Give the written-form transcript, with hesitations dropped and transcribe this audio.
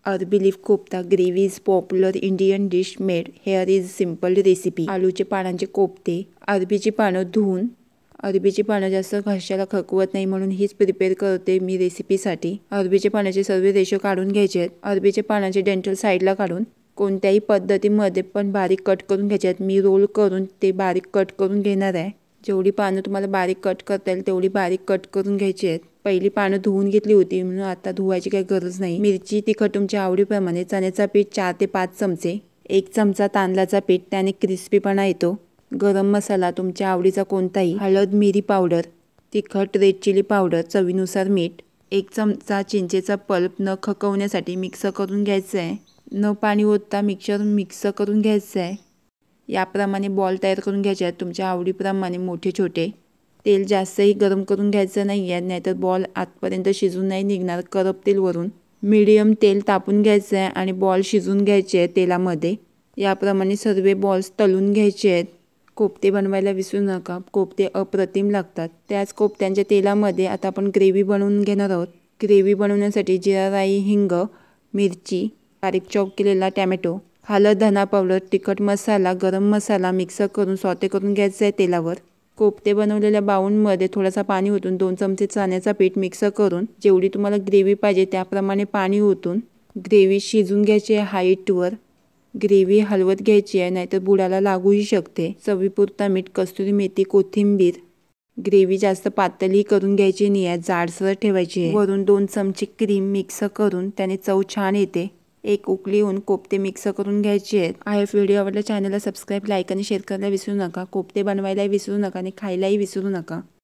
अरबी leaf kofta gravy is popular Indian dish made hair is simple recipe. आलूचे पानांचे कोफ्ते। अरबीची पानं धुवून, अरबीची पानं जास्त घशाला खकवत नाही म्हणून हीच प्रिपेअर करते मी रेसिपीसाठी। अरबीचे पानाचे सर्व रेशो काढून घ्यायचे आहेत। अरबीचे पानाचे डेंटल साईडला काढून कोणत्याही पद्धतीमध्ये पण बारीक कट करून घ्यायचे आहेत। मी रोल करून ते बारीक कट करून घेणार आहे। जेवढी पानं तुम्हाला बारीक कट करता येईल तेवढी बारीक कट करून घ्यायची आहेत। पहिली पानं धुवून घेतली होती म्हणून आता धुवायची काही गरज नाही। मिरची तिखट तुमच्या आवडीप्रमाणे। चण्याचा पीठ 4 ते 5 चमचे, 1 चमचा तांदळाचा पीठ, त्याने क्रिस्पीपणा येतो। गरम मसाला तुमच्या आवडीचा कोणताही, हळद मिरी पावडर, तिखट रेड चिली पावडर, चवीनुसार मीठ, 1 चमचा चिंचेचा पल्प न खकवण्यासाठी मिक्स करून घ्यायचं आहे। न पाणी ओतता मिक्स करून घ्यायचं आहे। याप्रमाणे बॉल तयार करून घ्यायचे आहेत तुमच्या आवडीप्रमाणे मोठे छोटे। तेल जास्तही गरम करून घ्यायचं नाही आहे, नाहीतर बॉल आतपर्यंत शिजून नाही निघणार, करपतील वरून। मीडियम तेल तापून घ्यायचं आहे आणि बॉल शिजून घ्यायचे आहे तेलामध्ये। याप्रमाणे सर्व बॉल्स तळून घ्यायचे आहेत। कोफ्ते बनवायला विसरू नका, कोफ्ते अप्रतिम लागतात। त्याच कोफ्त्यांच्या तेलामध्ये आता आपण ग्रेव्ही बनवून घेणार आहोत। ग्रेव्ही बनवण्यासाठी जिरा राई, हिंग, मिरची, बारीक चॉप केलेला टॅमॅटो, हळद, धना पावडर, तिखट मसाला, गरम मसाला मिक्स करून सॉटे करून घ्यायचं आहे तेलावर। कोफ्ते बनवलेल्या बाउलमध्ये थोडासा पाणी ओतून 2 चमचे चण्याचा पीठ मिक्स करून जेवढी तुम्हाला ग्रेव्ही पाहिजे त्याप्रमाणे पाणी ओतून ग्रेव्ही शिजून घ्यायची आहे हाईटवर। ग्रेव्ही हलवत घ्यायची आहे नाहीतर बुडाला लागूही शकते। चवीपुरता मीठ, कस्तुरी मेथी, कोथिंबीर। ग्रेव्ही जास्त पातळही करून घ्यायची नाही आहे, जाडसर ठेवायची आहे। वरून 2 चमचे क्रीम मिक्स करून त्याने चव छान येते। एक उकळी येऊन कोफ्ते मिक्स करून घ्यायचे आहेत। व्हिडिओ आवडला चॅनलला सबस्क्राईब, लाईक आणि शेअर करायला विसरू नका। कोफ्ते बनवायला विसरू नका आणि खायलाही विसरू नका।